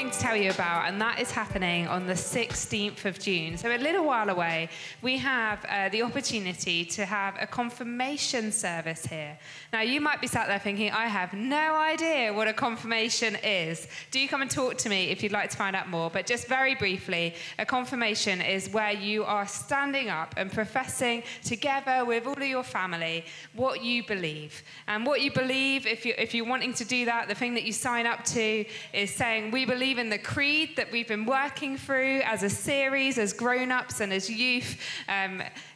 To tell you about, and that is happening on the 16th of June, so a little while away. We have the opportunity to have a confirmation service here. Now, you might be sat there thinking, I have no idea what a confirmation is. Do come and talk to me if you'd like to find out more, but just very briefly, a confirmation is where you are standing up and professing together with all of your family what you believe. And what you believe, if you're wanting to do that, the thing that you sign up to is saying, we believe in the creed that we've been working through as a series, as grown-ups and as youth.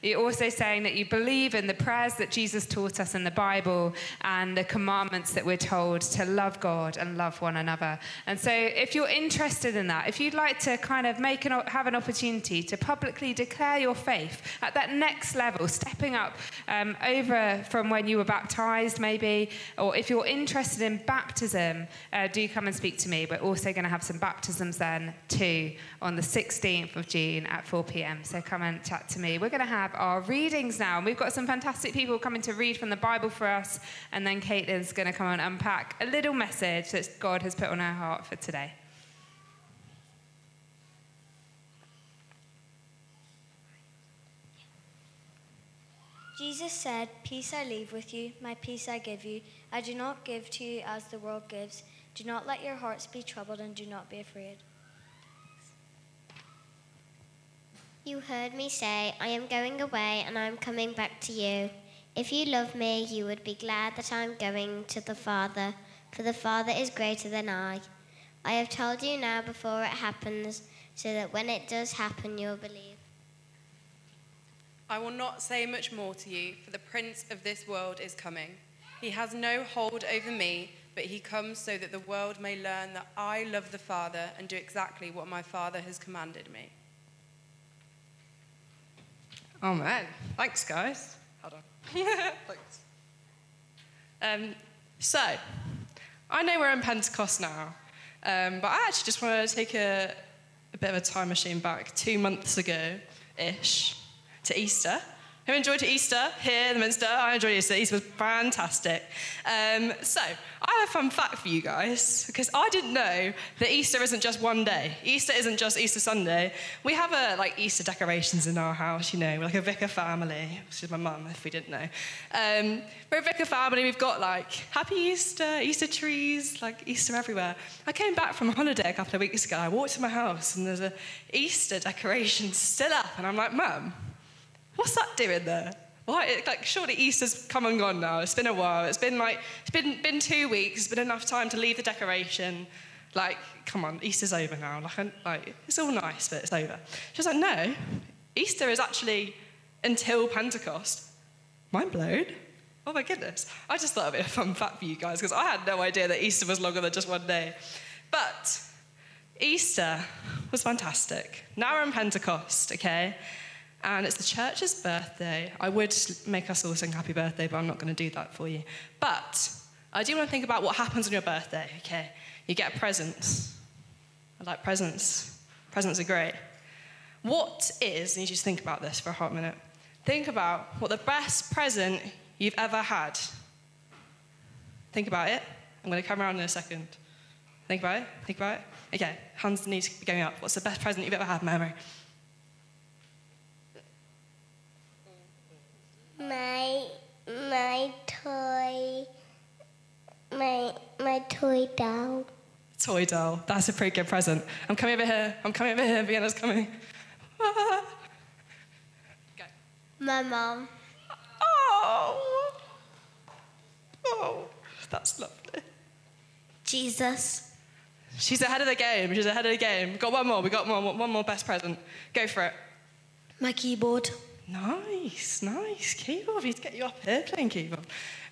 You're also saying that you believe in the prayers that Jesus taught us in the Bible and the commandments that we're told to love God and love one another. And so if you're interested in that, if you'd like to kind of have an opportunity to publicly declare your faith at that next level, stepping up over from when you were baptized maybe, or if you're interested in baptism, do come and speak to me. We're also going to have some baptisms then too on the 16th of June at 4 p.m. So come and chat to me. We're going to have our readings now. And we've got some fantastic people coming to read from the Bible for us. And then Katelyn's going to come and unpack a little message that God has put on her heart for today. Jesus said, "Peace I leave with you, my peace I give you. I do not give to you as the world gives. Do not let your hearts be troubled and do not be afraid." You heard me say, I am going away and I am coming back to you. If you love me, you would be glad that I am going to the Father, for the Father is greater than I. I have told you now before it happens, so that when it does happen, you'll believe. I will not say much more to you, for the prince of this world is coming. He has no hold over me, but he comes so that the world may learn that I love the Father and do exactly what my Father has commanded me. Oh man, thanks guys. Hold on. Thanks. So, I know we're in Pentecost now, but I actually just want to take a bit of a time machine back 2 months ago-ish to Easter. Who enjoyed Easter here in the Minster? I enjoyed Easter. Easter was fantastic. So, I have a fun fact for you guys, because I didn't know that Easter isn't just one day. Easter isn't just Easter Sunday. We have Easter decorations in our house, you know, we're like a vicar family, which is my mum, if we didn't know. We're a vicar family. We've got Happy Easter, Easter trees, Easter everywhere. I came back from a holiday a couple of weeks ago. I walked to my house and there's a Easter decoration still up, and I'm like, Mum, what's that doing there? Why? Surely Easter's come and gone now. It's been a while. It's been 2 weeks. It's been enough time to leave the decoration. Come on, Easter's over now. It's all nice, but it's over. She was like, no, Easter is actually until Pentecost. Mind blown. Oh my goodness. I just thought it'd be a fun fact for you guys, because I had no idea that Easter was longer than just one day. But Easter was fantastic. Now we're in Pentecost, okay? And it's the church's birthday. I would make us all sing happy birthday, but I'm not going to do that for you. But I do want to think about what happens on your birthday, okay? You get presents. I like presents. Presents are great. What is, I need you to think about this for a hot minute. Think about what the best present you've ever had. Think about it. I'm going to come around in a second. Think about it. Think about it. Okay, hands need to be going up. What's the best present you've ever had, Mary? My toy doll. Toy doll. That's a pretty good present. I'm coming over here. Vienna's coming. Go. My mom. Oh, that's lovely. Jesus. She's ahead of the game. We've got one more. One more best present. Go for it. My keyboard. Nice. Keyboard. We need to get you up here playing keyboard.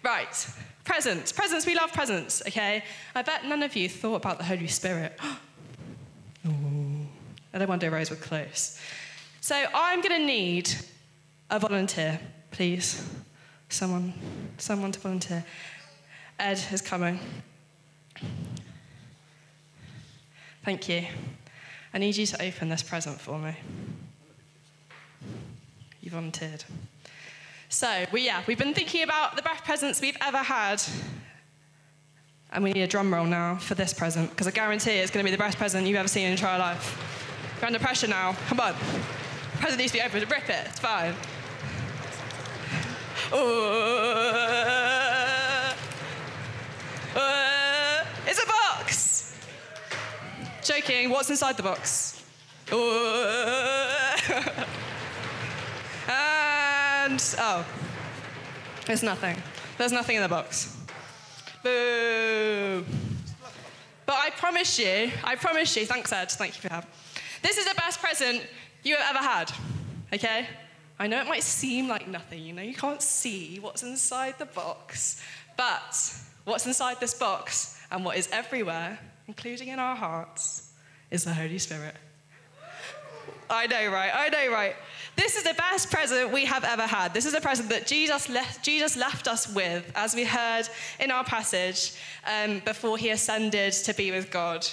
Right. Presents. We love presents, okay? I bet none of you thought about the Holy Spirit. Oh. I don't wonder Rose were close. So I'm going to need a volunteer, please. Someone to volunteer. Ed is coming. Thank you. I need you to open this present for me. You volunteered. So, we've been thinking about the best presents we've ever had. And we need a drum roll now for this present, because I guarantee it's going to be the best present you've ever seen in your entire life. You're under pressure now. Come on. The present needs to be opened. Rip it. It's fine. It's a box! Joking. What's inside the box? And, there's nothing. There's nothing in the box. Boo. But I promise you, thanks Ed, thank you for having. This is the best present you have ever had, okay? I know it might seem like nothing, you can't see what's inside the box, but what's inside this box and what is everywhere, including in our hearts, is the Holy Spirit. I know, right? This is the best present we have ever had. This is a present that Jesus left us with, as we heard in our passage, before he ascended to be with God.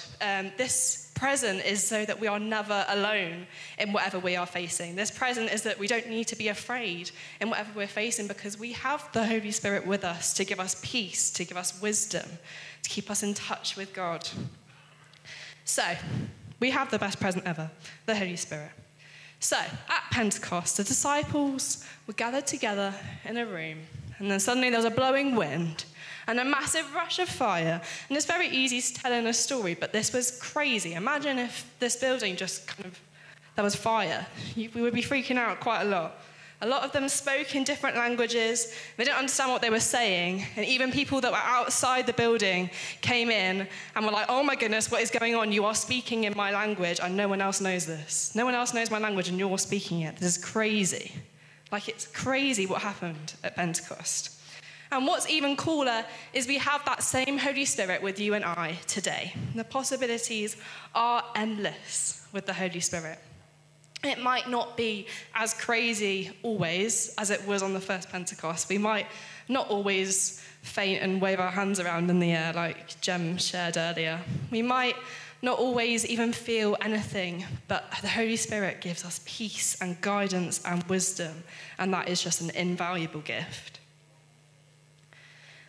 This present is so that we are never alone in whatever we are facing. This present is that we don't need to be afraid in whatever we're facing, because we have the Holy Spirit with us to give us peace, to give us wisdom, to keep us in touch with God. So, we have the best present ever, the Holy Spirit. So, at Pentecost, the disciples were gathered together in a room, and then suddenly there was a blowing wind and a massive rush of fire. And it's very easy to tell in a story, but this was crazy. Imagine if this building just there was fire. We would be freaking out quite a lot. A lot of them spoke in different languages. They didn't understand what they were saying. And even people that were outside the building came in and were like, oh my goodness, what is going on? You are speaking in my language and no one else knows this. No one else knows my language and you're speaking it. This is crazy. It's crazy what happened at Pentecost. And what's even cooler is we have that same Holy Spirit with you and I today. The possibilities are endless with the Holy Spirit. It might not be as crazy always as it was on the first Pentecost. We might not always faint and wave our hands around in the air like Jem shared earlier. We might not always even feel anything, but the Holy Spirit gives us peace and guidance and wisdom, and that is just an invaluable gift.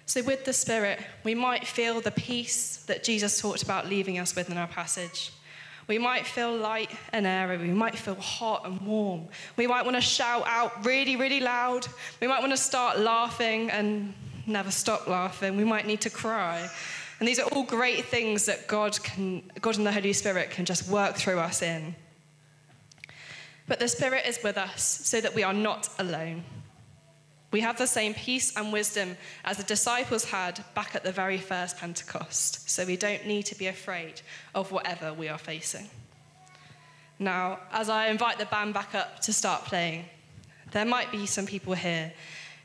So with the Spirit, we might feel the peace that Jesus talked about leaving us with in our passage. We might feel light and airy. We might feel hot and warm. We might want to shout out really, really loud. We might want to start laughing and never stop laughing. We might need to cry. And these are all great things that God and the Holy Spirit can just work through us in. But the Spirit is with us so that we are not alone. We have the same peace and wisdom as the disciples had back at the very first Pentecost, so we don't need to be afraid of whatever we are facing. Now, as I invite the band back up to start playing, there might be some people here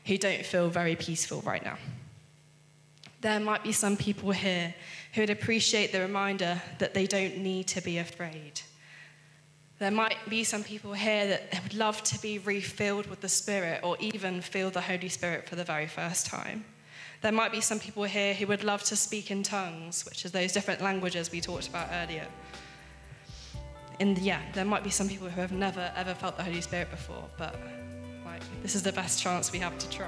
who don't feel very peaceful right now. There might be some people here who would appreciate the reminder that they don't need to be afraid. There might be some people here that would love to be refilled with the Spirit or even feel the Holy Spirit for the very first time. There might be some people here who would love to speak in tongues, which is those different languages we talked about earlier. And there might be some people who have never, ever felt the Holy Spirit before, but this is the best chance we have to try.